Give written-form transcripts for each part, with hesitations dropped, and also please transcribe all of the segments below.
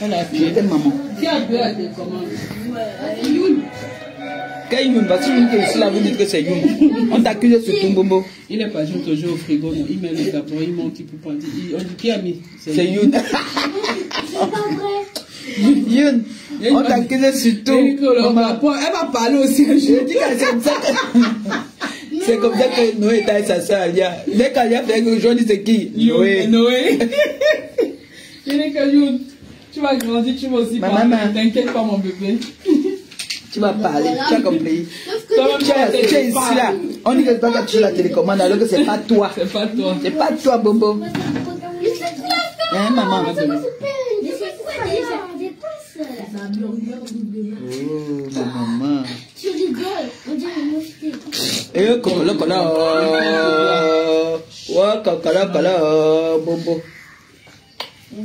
Elle a appuyé maman. Qui a appuyé à tes commandes? Youn. Quand Youn, parce que Youn qui est ici là, vous dites que c'est Youn. On t'accuse sur ton bombo. Il est pas toujours au frigo, non. Il met le gâteau, il monte, il peut prendre. On dit qui a mis? C'est Youn. C'est pas vrai. Youn. On t'accuse sur tout. Elle va parler aussi un jour. Je dis que c'est comme ça que Noé est avec sa soeur Alia. Dès qu'Alia fait que je dis c'est qui? Noé. Je dis que Youn, tu vas grandir, tu vas aussi parler. T'inquiète pas mon bébé. Tu vas parler, tu as compris. Tu es ici là. On dit que tu vas toucher la télécommande alors que c'est pas toi. C'est pas toi. C'est pas toi, Bobo. Hein, maman? Oh, ma maman. Tu rigoles, on dirait une moucheté. Eh, cocola. Ouais, cocola, Bobo. I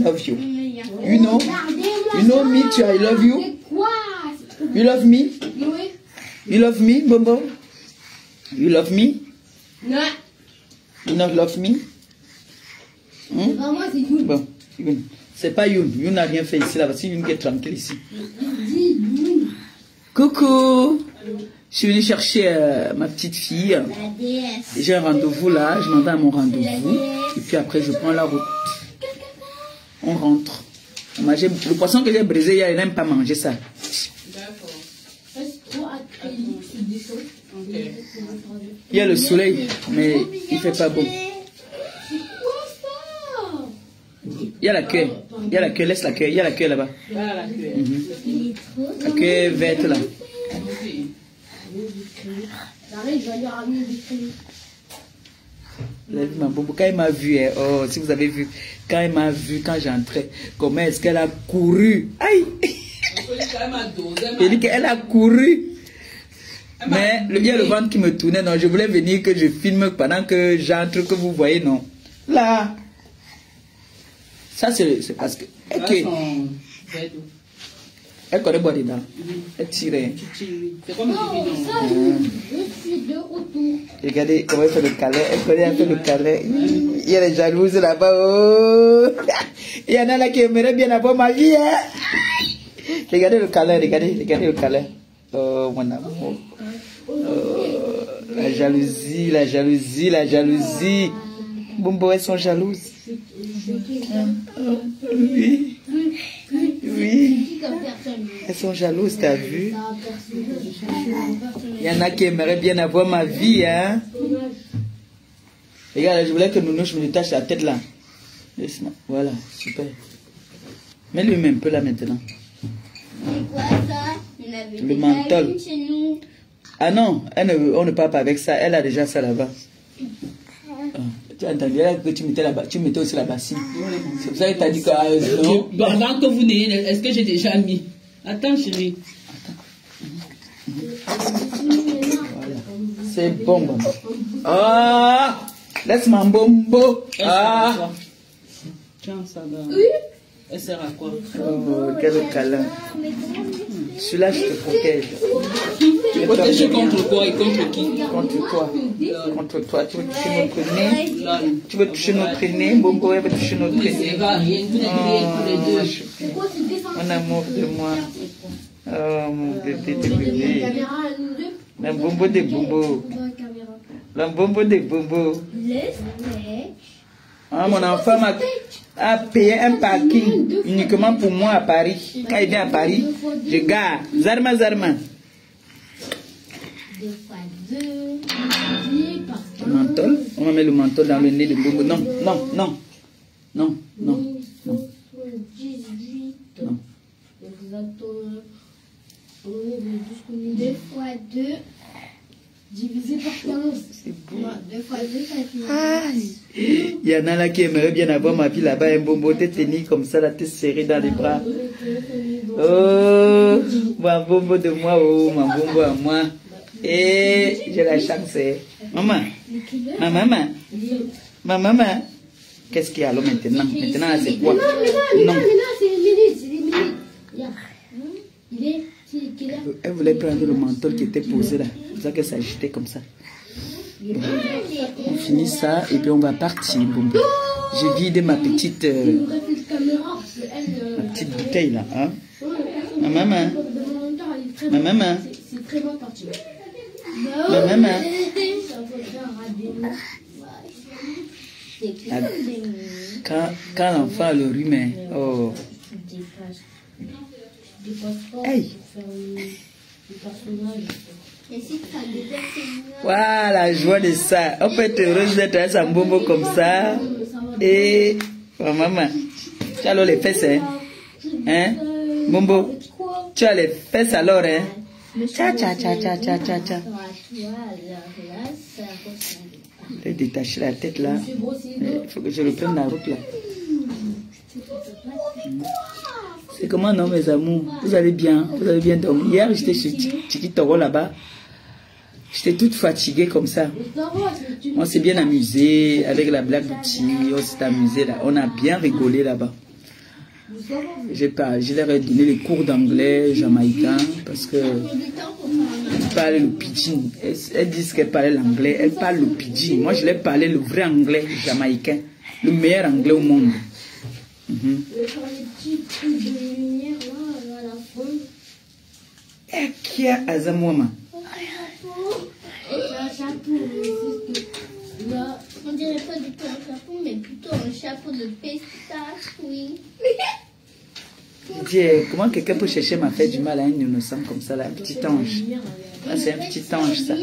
love you. You know me too, I love you. You love me? You love me, Bobo? You love me? Non. You not love me? Vraiment, c'est Youn. Bon, Youn. C'est pas Youn. Youn n'a rien fait ici, là. C'est Youn qui est tranquille ici. Coucou. Je suis venue chercher ma petite fille. J'ai un rendez-vous là. Je m'en vais à mon rendez-vous. Et puis après, je prends la route. On rentre. Le poisson que j'ai brisé hier, il n'aime pas manger ça. Il y a le soleil, mais il fait pas beau. Il y a la queue. Il y a la queue, laisse la queue. Il y a la queue là-bas. La queue verte là. Quand il m'a vu, oh, si vous avez vu, quand il m'a vu, quand j'entrais, comment est-ce qu'elle a couru? Aïe! Elle dit qu'elle a couru. Mais il y a le ventre qui me tournait. Non, je voulais venir que je filme pendant que j'entre, que vous voyez, non. Là. Ça, c'est parce que. Okay. Elle connaît boire dedans. Elle tirait. C'est comme je suis de retour. Regardez comment elle fait le câlin. Elle connaît un peu le câlin. Il y a les jalouses là-bas. Oh. Il y en a là qui aimeraient bien avoir ma vie. Hein. Regardez le câlin. Regardez le câlin. Oh, mon amour. Oh, la jalousie. Bombo, elles sont jalouses. Oui. Elles sont jalouses, t'as vu? Il y en a qui aimeraient bien avoir ma vie, hein? Regarde, je voulais que Nounouche me détache la tête là. Voilà, super. Mets-lui un peu là maintenant. C'est quoi ça? Le menthol. Ah non, on ne parle pas avec ça. Elle a déjà ça là-bas. Ah, tu as entendu que tu mettais là-bas, tu mettais aussi la bassine. C'est pour ça qu'il t'a dit que non. Bon, avant que vous n'ayez, est-ce que j'ai déjà mis? Attends, chérie. Voilà. C'est bon, maman. Ah, laisse mon bombo. Ah. Tiens, ça va. Oui. Elle sert à quoi? Oh, quel câlin. Celui-là, je te protège. Tu es protégé contre quoi et contre qui? Contre toi. Contre toi. Tu veux toucher notre nez? Tu veux toucher notre nez? Bombo, elle veut toucher notre nez. C'est pas rien. Vous êtes liés tous les deux. Mon amour de moi. Oh, mon bébé de bébé. La bombo de bombo. La bombo de bombo. Ah, mon enfant a payé un parking uniquement pour moi à Paris. Quand il vient à Paris, je gare. Zarma. 2 fois 2. Le menthol. On va mettre le menthol dans le nez de Bombo. Non. 18. Non. 2 fois 2. Divisé par 15. C'est beau. 2 fois 2, ça fait. Il y en a là qui aimeraient bien avoir ma fille là-bas, un Bombo, te tenir comme ça, là, te serrer dans les bras. Oh, mon Bombo de moi, oh, mon Bombo à moi. Et j'ai la chance. Maman, ma maman, qu'est-ce qu'il y a alors maintenant? Maintenant, c'est quoi? Non. C'est les minutes. Elle voulait prendre le menthol qui était posé là. C'est pour ça que ça agitait comme ça. Bon. On finit ça et puis on va partir. Bon. Je vide ma petite petite bouteille là. Hein? Ma maman. Ma maman. C'est très bon parti. Ma maman. Quand l'enfant a le rhume, oh. Hey. Voilà, la joie de ça. On peut être heureuse d'être à Sambombo comme ça. Et, oh maman, tu as alors les fesses, hein? Bombo, tu as les fesses alors, hein? Tcha, tcha, tcha, tcha, tcha, tcha, tcha. Je vais détacher la tête là. Il faut que je reprenne la route là. C'est comment non mes amours? Vous allez bien? Vous avez bien dormi? Hier j'étais chez Tiki Toro là-bas. J'étais toute fatiguée comme ça. On s'est bien amusé avec la blague du Tiki. On s'est amusé là. On a bien rigolé là-bas. Je leur ai donné les cours d'anglais jamaïcain parce que ils parlent le pidgin. Elles disent qu'elles parlaient l'anglais. Elles parlent le pidgin. Moi je leur parlais le vrai anglais jamaïcain. Le meilleur anglais au monde. Et qui a Azamouama? On dirait pas du tout un chapeau, mais plutôt un chapeau de pistache, oui. Dieu, comment quelqu'un peut chercher m'a fait du mal à un innocent comme ça, là, un petit ange. Ah, c'est un petit ange, ça.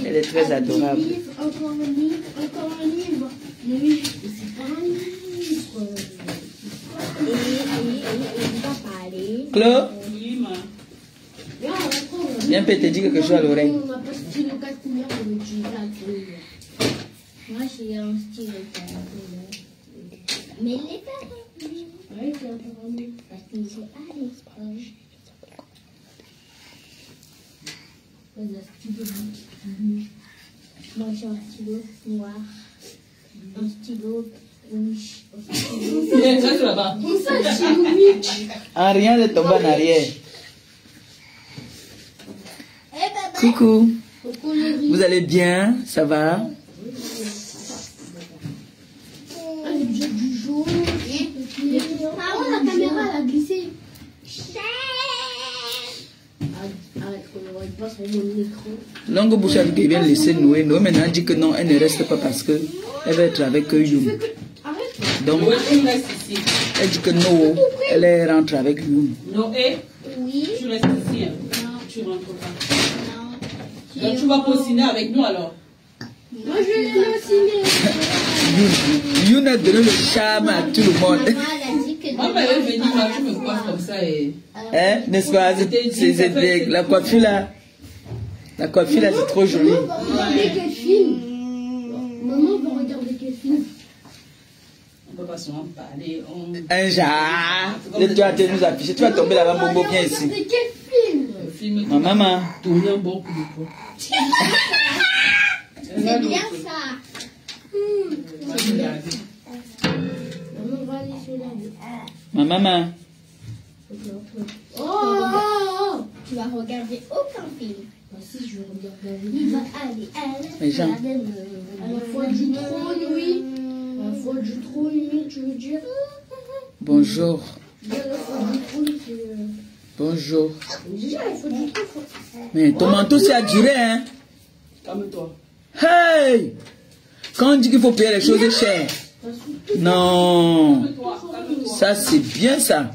Elle est très adorable. Encore un livre. Oui, c'est pas un livre. Et Claude, viens peut te dire quelque chose à l'oreille. on n'a pas stylo 4 couleurs pour utiliser la couleur. Moi, j'ai un stylo 4 couleurs. Mais les parents. Oui, c'est un peu rendu. Parce qu'ils sont à l'école. Un stylo bleu. Moi, j'ai un stylo noir. Un stylo rouge. Un stylo. Il est déjà là-bas. Un stylo rouge. En rien de tomber en arrière. Coucou. Vous allez bien? Ça va? Du jaune. Ah ouais, la caméra elle a glissé. Arrête, on passe sur mon écran. Longue bouche avec qui vient laisser Noé. Noé maintenant dit que non, elle ne reste pas parce que elle va être avec Youm. Arrête. Donc, elle dit que non, elle rentre avec Youm. Noé, Oui. tu restes ici. Hein. Tu rentres pas. Non. Donc tu vas continuer avec nous alors. Moi je l'ai aussi. Youm a donné le charme à tout le monde. Maman elle a dit que. Moi, elle est venue, moi, tu me coiffes comme ça et. Hein, n'est-ce pas? La coiffure là. La coiffure là, c'est trop joli. Maman va regarder quel film? Maman va regarder quel film? On peut pas souvent parler. Un genre. Tu vas nous afficher. Tu vas tomber là-bas, Bobo, viens ici. Regarder quel film? Le film Ma maman. tourne un bon coup de poing. C'est bien ça. Maman va aller sur la. Ma maman. Oh, tu vas regarder aucun film. Si je vais regarder. Il va aller à Mais Jean. la fois du trône, oui. La fois du trône, oui, tu veux dire? Bonjour. La fois du trône, c'est. Bonjour. Déjà, la fois du trône. Mais ton manteau, c'est à durer, hein? Calme-toi. Hey! Quand on dit qu'il faut payer les choses chères. Non. Ça, c'est bien ça.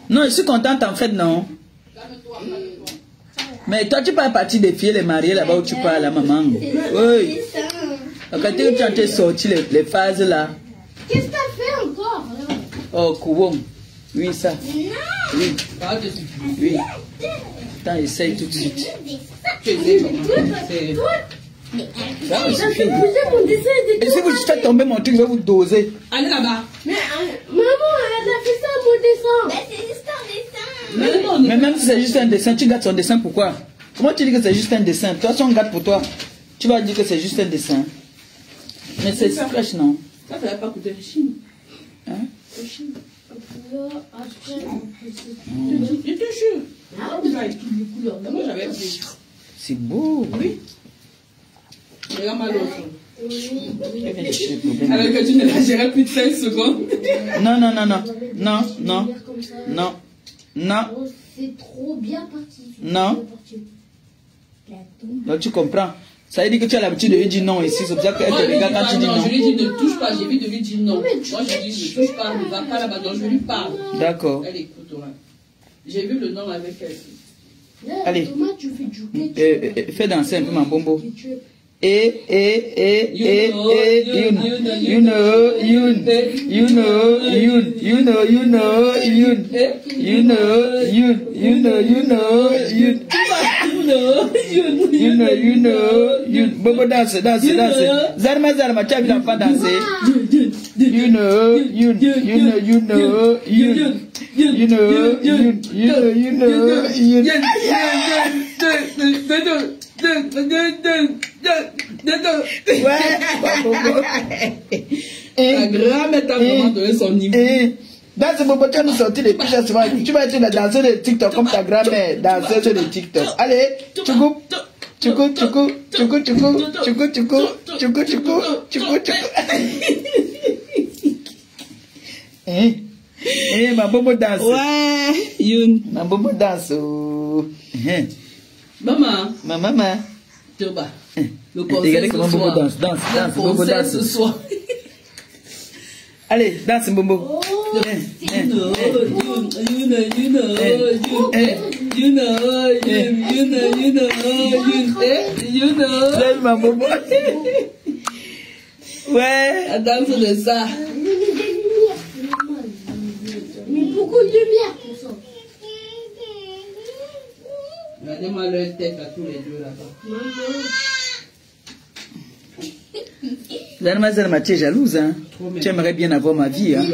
Non, je suis contente en fait, non? Mais toi, tu peux partir défier les mariés là-bas où tu parles, la maman. Oui. Quand tu as sorti les phases là. Qu'est-ce que t'as fait encore? Oh, Kouwom. Oui, ça. Oui. Oui. Attends, essaye tout de suite. Tu es c'est. Ça me suffit. Mon dessin Et si vous faites tomber mon truc, je vais vous doser. Allez là-bas. Mais maman, elle a fait ça, mon dessin. Mais c'est juste un dessin. Mais même si c'est juste un dessin, tu gardes son dessin, pourquoi? Comment tu dis que c'est juste un dessin? Toi, si on garde pour toi, tu vas dire que c'est juste un dessin. Mais c'est fresh, non? Ça ne va pas coûter Chine. Hein? Je te jure. Ah, vous avez toutes les couleurs. Moi, j'avais pris. C'est beau. Oui. Regarde-moi l'autre. Alors que tu ne la gérais plus de 5 secondes. Non, non, non, non. Non, non. Non. Non. C'est trop bien parti. Non. Donc tu comprends. Ça veut dire que tu as l'habitude de lui dire non ici. C'est pour ça qu'elle te regarde quand tu dis non. Je lui dis ne touche pas. J'ai vu de lui dire non. Moi je dis ne touche pas, ne va pas là-bas. Donc je lui parle. D'accord. Elle écoutera. J'ai vu le nom avec elle. Allez. Tu fais du fais danser un peu ma bombo. You know. Bobo danse. Zarma, tu as vu la pas danser. You know. La grand-mère t'a vraiment donné son niveau. Dans ce moment, tu vas nous sortir les piches souvent. Tu vas être la danseuse de TikTok comme ta grand-mère, danseuse de TikTok. Allez, tchoukou. Ma bobo danse. Ouais, Youn. Ma bobo danse. Maman. Toba. Le conseil ce soir. Danse. Bobo danse. Ce soir. Allez, danse, Bobo. Lève ma Bobo. Ouais. La danse de ça. Mais beaucoup de lumière pour ça. Regardez-moi leur tête à tous les deux là-bas. Zarma, tu es jalouse, hein? Tu aimerais bien avoir ma vie, hein?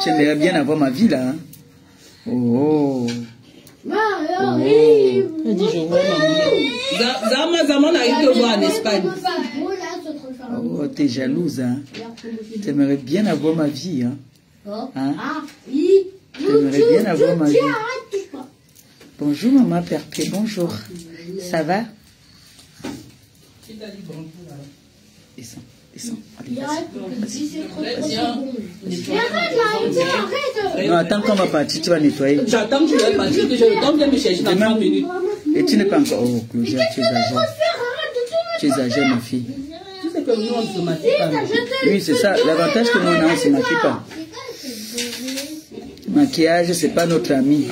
Tu aimerais bien avoir ma vie, là, hein? Oh. Elle dit, je vois maman. Zama n'arrive que voir en Espagne. Oh, tu es jalouse, hein? Tu aimerais bien avoir ma vie, hein? Tu aimerais bien avoir ma vie. Bonjour, maman Perpé, bonjour. Ça va? Descends. Allez, vas-y. Non, attends qu'on va partir, tu vas nettoyer. J'attends que tu vas partir, que je le temps de me chercher dans 30 minutes. Et tu n'es pas encore... Oh, Claudia, tu es âgée. Tu es âgée, ma fille. Tu sais que nous, on ne se maquille pas. Oui, c'est ça. L'avantage que nous, on ne se maquille pas. Maquillage, c'est pas notre ami.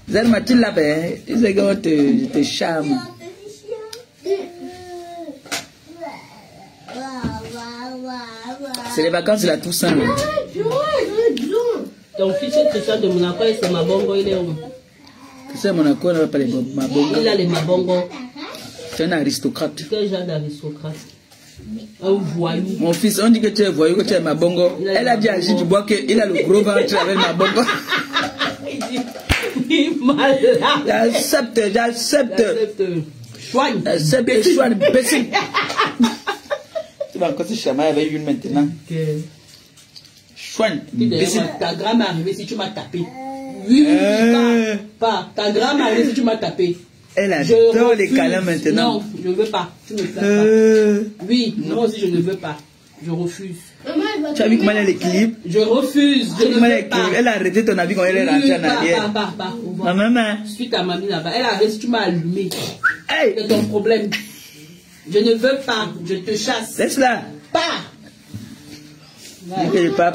Zarma, tu l'avais. Tu sais comment te charme. C'est les vacances de la Toussaint. Ton fils est Christian de Monaco et c'est Mabongo, il est où? C'est Monaco, on n'a pas les Mabongo. Il a les Mabongo. Tu es un aristocrate. Quel genre d'aristocrate? Un voyou. Mon fils, on dit que tu es voyou, que tu es Mabongo. Elle a dit à Gilles Dubois qu'il a le gros ventre avec Mabongo. J'accepte. Chouane. J'accepte, chouane, baissé. Tu vas encore se chamailler avec une maintenant. Chouane, baissé. Ta grand-mère arrivée si tu m'as tapé. Oui, pas. Ta grand-mère arrivée si tu m'as tapé. Elle adore les câlins maintenant. Non, je ne veux pas. Tu ne fais pas. Oui, moi aussi je ne veux pas. Je refuse. Tu as vu comment elle a l'équilibre? Je refuse. Je ne veux pas. Elle a arrêté ton avis quand elle est rentrée en arrière. Ma maman. Suis ta mamie là-bas. Elle a arrêté si tu m'as allumé. Hey. C'est ton problème. Je ne veux pas. Je te chasse. Laisse-la. Pas. Elle a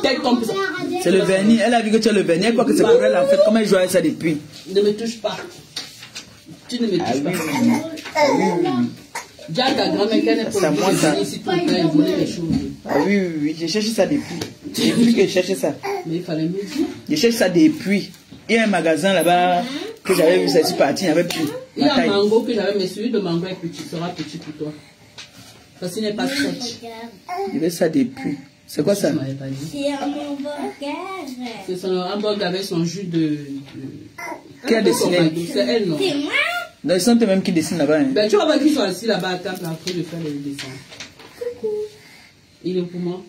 tête comme ça. C'est le vernis. Elle a vu que tu as le vernis. Elle croit que c'est pour elle en fait. Comment elle joue avec ça depuis? Ne me touche pas. Tu ne me touches pas. Dis à ta grand-mère qu'elle n'est pas venue ici pour faire voler les choses. Ah oui. J'ai cherché ça depuis. Depuis que je cherchais ça. Mais il fallait me dire. Je cherche ça depuis. Il y a un magasin là-bas que j'avais vu, ça ici parti, il n'y avait plus. Il y a un mango que j'avais, mais celui de mango est petit, sera petit pour toi. Parce qu'il n'est pas sec. Il y avait ça depuis. C'est quoi ça? C'est un hamburger. C'est son hamburger avec son jus de... Qui a dessiné? C'est elle, non? C'est moi? Non, ils sont eux-mêmes qui dessinent là-bas. Hein. Ben, tu vas voir qu'ils sont assis là-bas à table en train de faire les dessins. Coucou. Il est pour moi?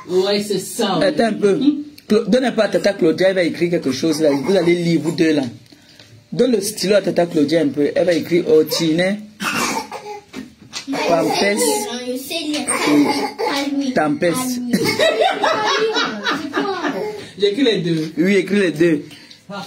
Ouais, c'est ça. Attends un peu. Donne un peu à Tata Claudia, elle va écrire quelque chose là. Vous allez lire, vous deux là. Donne le stylo à Tata Claudia un peu. Elle va écrire Otiné. Pampès et Tampès. J'ai écrit les deux. Oui, écris les deux. Ah.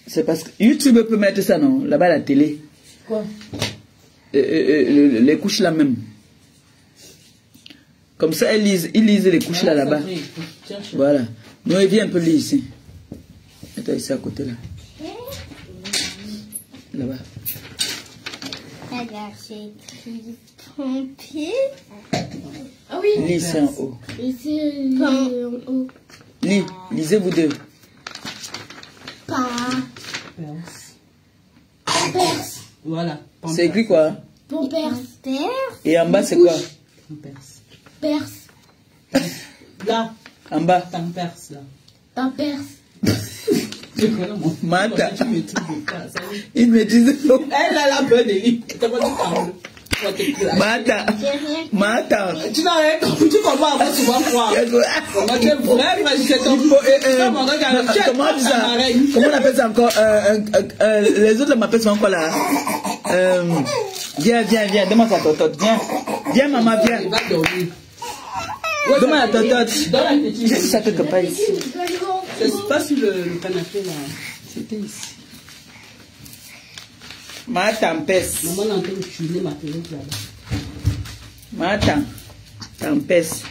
C'est parce que YouTube peut mettre ça, non? Là-bas, la télé. Quoi? Les couches là même. Comme ça, ils lisent les couches là-bas. Voilà. Nous, viens un peu lire ici. Attends, ici à côté là. Là-bas. Regarde, j'ai écrit pompier. Ah oui. Lis ici en haut. Ici en haut. Lisez vous deux. Perse. Voilà. C'est écrit quoi? Pampers. Et en bas, c'est quoi? Perse. Là. En bas. Pampers, là. Pampers. Mata. Il me disait. Elle a la bonne élite. Mata. Mata. Tu n'as rien compris. Tu comprends pas souvent quoi. Comment tu es vrai, comment on dit ça? Comment on appelle ça encore? Les autres m'appellent ça encore là. Viens, demande ta totote. Viens, maman, viens. Il va dormir. Demande la totote. J'ai ça quelque part ici. C'est pas sur le canapé là. C'était ici. Ma tempête. Maman est en train de tuer ma pelote là-bas. Ma tempête.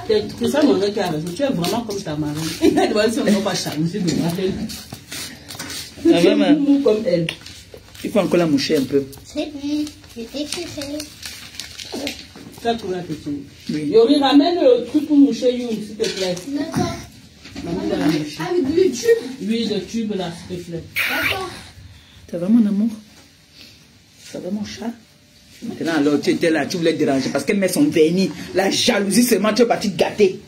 C'est ça mon regard qui a raison. Tu es vraiment comme ta marraine. Elle doit dire qu'on ne va pas changer de marraine. Tu es mou comme elle. Il faut encore la moucher un peu. C'est lui. J'ai écrit. Ça pour la petite. Oui. Yori, ramène le truc pour moucher You, s'il te plaît. D'accord. Maman va la moucher. Avec le tube. Oui, le tube là, s'il te plaît. D'accord. Ça va mon amour? Ça va mon chat? Maintenant alors tu étais là, tu voulais déranger parce qu'elles met son vernis. La jalousie seulement, tu es parti gâter.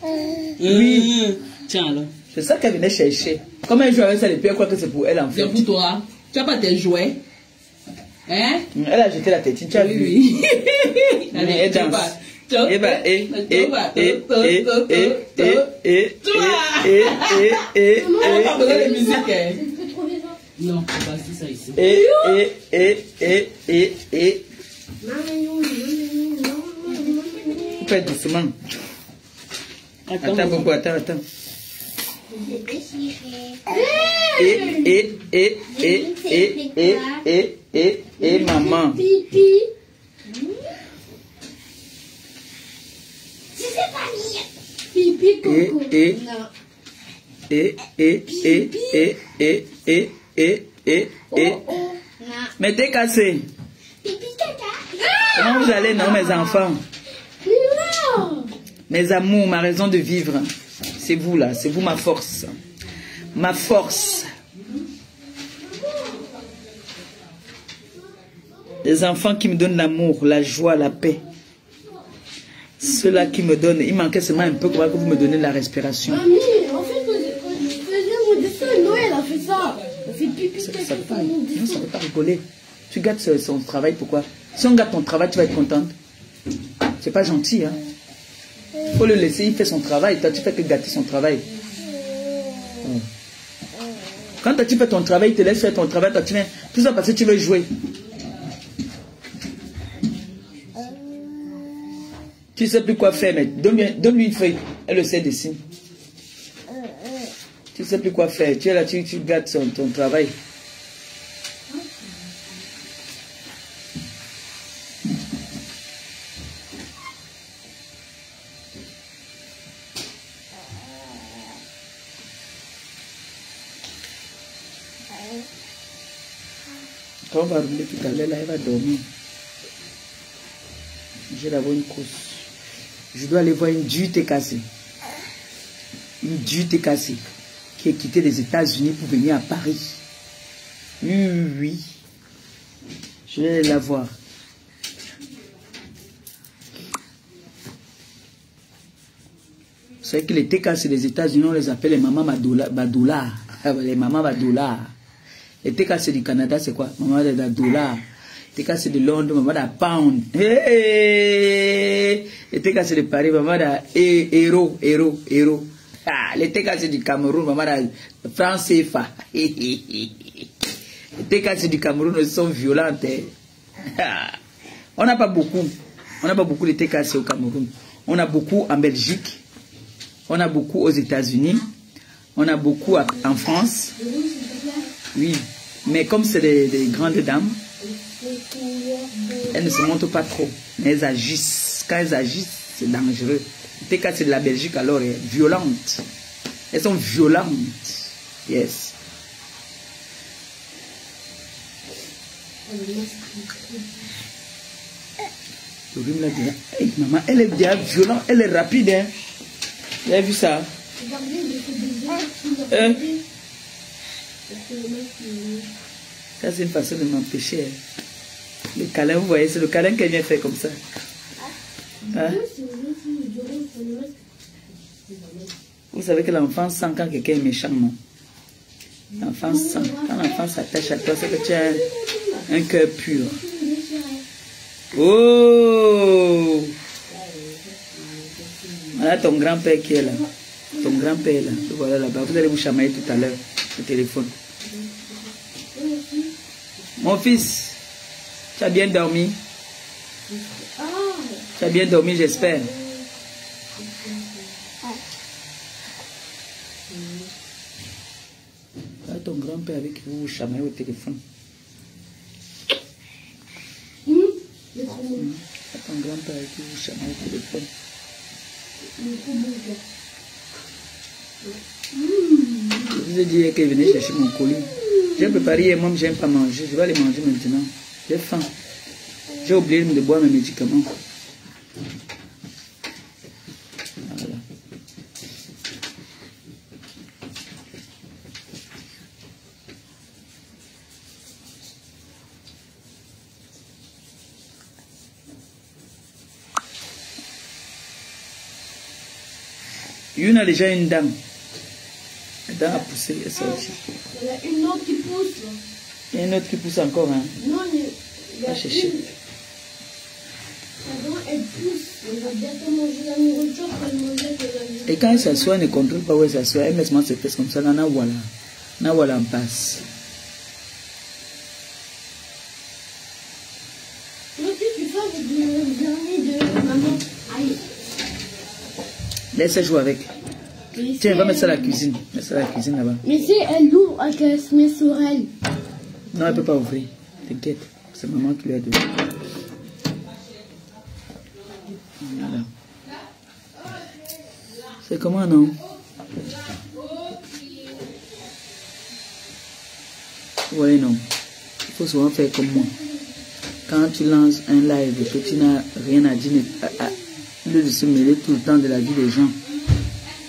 Oui. Tiens alors. C'est ça qu'elle venait chercher. Comme elle joue avec ça depuis, elle croit que c'est pour elle en fait. C'est pour toi. Tu n'as pas tes jouets. Hein? Elle a jeté la tétine, tu as vu? Oui. Allez, elle danse. Et bah, pas besoin de musique. Tu peux trouver ça? Non, on va passer ça ici. Fais doucement. Attends beaucoup, attends. J'ai déchiré. Maman. Pipi. Si c'est pas lire. Pipi, coco. Non. Mais t'es cassé. Pipi, caca. Comment vous allez, non, mes enfants? Non. Mes amours, ma raison de vivre. C'est vous là, c'est vous ma force. Ma force. Les enfants qui me donnent l'amour, la joie, la paix. Ceux-là qui me donnent, il manquait seulement un peu pour que vous me donnez la respiration. Mamie, en fait, quand je faisais mon dessin, Noël a fait ça. Elle fait pipi, Ça caca, peut pas, mon non, dessin. ça peut pas rigoler. Tu gâtes son travail, pourquoi? Si on gâte ton travail, tu vas être contente. C'est pas gentil, hein. Faut le laisser, il fait son travail. Toi, tu fais que gâter son travail. Quand tu fais ton travail, il te laisse faire ton travail. Toi, tu viens, tout ça parce que tu veux jouer. Tu sais plus quoi faire, mais donne-lui une feuille. Elle le sait dessiner. Tu sais plus quoi faire. Tu es là, tu gâtes ton travail. Quand on va rouler tout à l'heure, là, elle va dormir. Je vais avoir une course. Je dois aller voir une dute cassée. Une dute cassée qui est quittée des États-Unis pour venir à Paris. Oui. Je vais la voir. Vous savez que les TKC des États-Unis, on les appelle les mamans Badoula. Les mamans Badoula. Les TKC du Canada, c'est quoi? Maman Badoula. TK c'est de Londres, maman da Pound. Hey! Les TK c'est de Paris, maman da Héros. Ah, les TK c'est du Cameroun, maman da France CFA. Les TK c'est du Cameroun, ils sont violentes. On n'a pas beaucoup. On n'a pas beaucoup de TKC au Cameroun. On a beaucoup en Belgique. On a beaucoup aux États-Unis. On a beaucoup en France. Oui. Mais comme c'est des grandes dames, elles ne se montrent pas trop. Mais elles agissent. Quand elles agissent, c'est dangereux. Les TKC de la Belgique, alors, est violente. Elles sont violentes. Yes. Hey, maman, elle est déjà violente, elle est rapide. Hein? Vous avez vu ça? Ça, c'est une façon de m'empêcher. Le câlin, vous voyez, c'est le câlin qu'elle vient faire comme ça. Hein? Vous savez que l'enfant sent quand quelqu'un est méchant, non? L'enfant sent. Quand l'enfant s'attache à toi, c'est que tu as un cœur pur. Oh! Voilà ton grand-père qui est là. Ton grand-père là. Voilà là-bas. Vous allez vous chamailler tout à l'heure au téléphone. Mon fils, tu as bien dormi? Tu as bien dormi, j'espère. Voilà ton grand-père avec qui vous vous chamaillez au téléphone. Ton grand-père qui vous chamaille au téléphone. Je vous ai dit qu'il venait chercher mon colis. J'ai préparé et moi j'aime pas manger. Je vais aller manger maintenant. J'ai faim. J'ai oublié de boire mes médicaments. Voilà. Une a déjà une dame. La dame a poussé, elle est sortie. Il y a une autre qui pousse. Il y a une autre qui pousse encore. Hein. Non, il y a chercher. La dame, elle pousse. Elle va bientôt manger la nourriture. Et quand elle s'assoit, elle ne contrôle pas où elle s'assoit. Elle met ses fesses comme ça. Là, voilà. Là, voilà, on passe. Qu'est-ce que tu fais avec le dernier de maman? Aïe. Laisse jouer avec. Tiens, va mettre ça à la cuisine. Mets ça à la cuisine là-bas. Mais si elle ouvre, elle se met sur elle. Non, elle ne peut pas ouvrir. T'inquiète. C'est maman qui lui a donné. Voilà. C'est comment, non? Oui, non. Il faut souvent faire comme moi. Quand tu lances un live et que tu n'as rien à dire, au lieu de se mêler tout le temps de la vie des gens,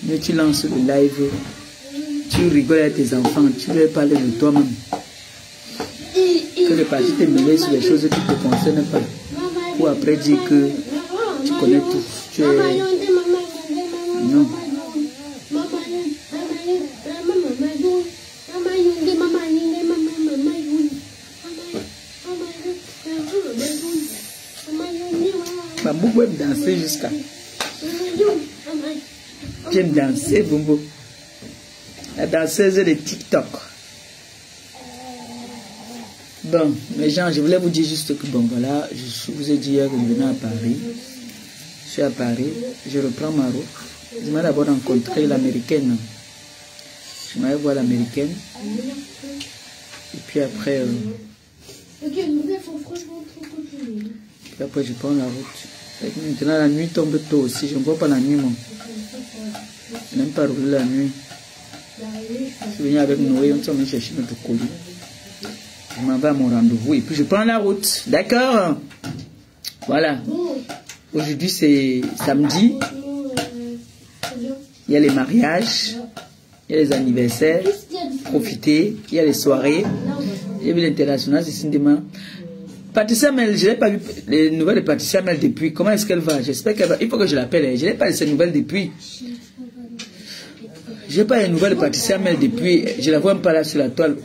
mais tu lances le live, tu rigoles avec tes enfants, tu leur parles de toi-même. Que le parti te mêler sur les choses qui ne te concernent pas. Ou après dire que tu connais tout. Tu es... Non. Bambou aime danser jusqu'à... Tu aimes danser, Bumbo. La danseuse de TikTok. Bon, mes gens, je voulais vous dire juste que, bon, voilà, je vous ai dit hier que je venais à Paris. Je suis à Paris, je reprends ma route. Je m'ai d'abord rencontré l'américaine. Je m'allais voir l'américaine. Et puis après... Puis après, je prends la route. Et maintenant, la nuit tombe tôt aussi. Je ne vois pas la nuit, moi. Je n'aime pas rouler la nuit. Je suis venu avec Noé, on s'en vient chercher notre colis. Je m'en vais à mon rendez-vous et puis je prends la route. D'accord? Voilà. Aujourd'hui, c'est samedi. Il y a les mariages. Il y a les anniversaires. Profitez. Il y a les soirées. J'ai vu l'international, c'est cinéma. Patricia Mel, je n'ai pas vu les nouvelles de Patricia Mel depuis. Comment est-ce qu'elle va? J'espère qu'elle va. Il faut que je l'appelle. Je n'ai pas ces nouvelles depuis. Je n'ai pas les nouvelles de Patricia Mel depuis. Je la vois même pas là sur la toile.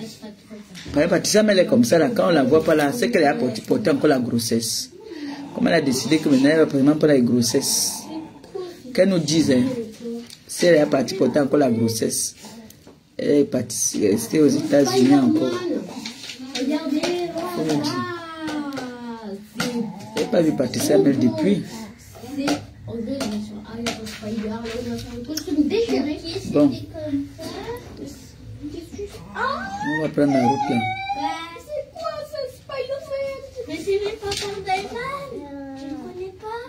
Patricia, mais elle est comme ça, là, quand on la voit pas là, c'est qu'elle a porté encore la grossesse. Comme elle a décidé que maintenant, elle va vraiment pas la grossesse. Qu'elle nous dise, hein, si elle est partie porter encore la grossesse, elle est partie rester aux États-Unis encore. Regardez, je n'ai pas vu Patricia Mel depuis. Bon. On va prendre la route là. C'est quoi ce Spider-Man? Mais c'est même pas Spider-Man. Je ne connais pas.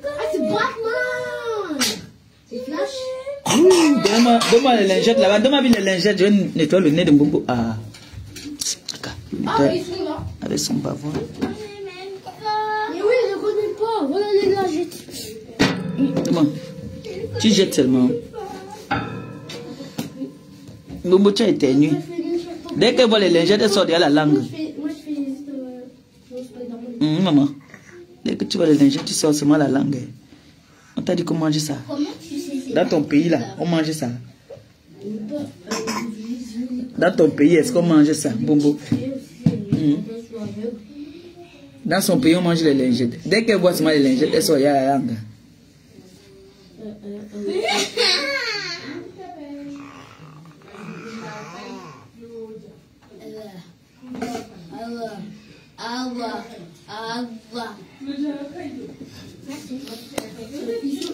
Ah, c'est Batman. C'est Flash. Donne-moi les lingettes là-bas. Donne-moi les lingettes. Je vais nettoyer le nez de Mbombo. Ah, ils sont là. avec son bavard. Mais oui, je ne connais pas. Voilà les lingettes. Comment? Tu jettes seulement. Mbombo, tu as éternué. Dès qu'elle voit les lingettes, elle sort de la langue. Moi, je fais Spider-Man. Maman, dès que tu vois les lingettes, tu sors seulement la langue. On t'a dit qu'on mangeait ça. Comment tu sais? Dans ton pays, là, on mangeait ça. Dans ton pays, est-ce qu'on mangeait ça, Bombo? Dans son pays, on mange les lingettes. Dès qu'elle voit seulement les lingettes, elle sort de la langue.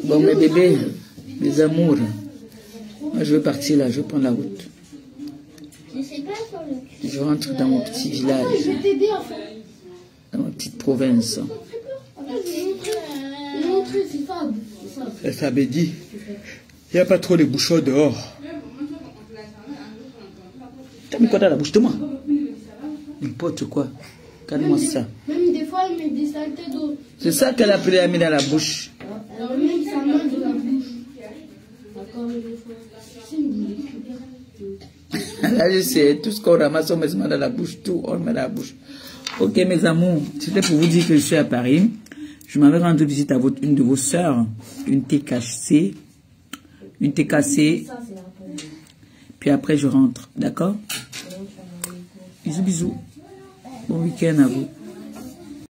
Bon, mes bébés, mes amours, moi je vais partir là, je vais prendre la route. Je rentre dans mon petit village, dans ma petite province. Ça me dit, il n'y a pas trop de bouchons dehors. T'as mis quoi dans la bouche de moi? N'importe quoi. Calme-moi ça. Même des fois, elle met des saletés d'eau. C'est ça qu'elle a pris et a mis dans la bouche. Elle met sa main dans la bouche. D'accord, des fois. Là, je sais, tout ce qu'on ramasse, on met dans la bouche, tout, on met dans la bouche. Ok, mes amours, c'était pour vous dire que je suis à Paris. Je m'avais rendu visite à une de vos sœurs, une TKC. Une TKC. Puis après, je rentre. D'accord? Bisous, bisous. Bon week-end à vous.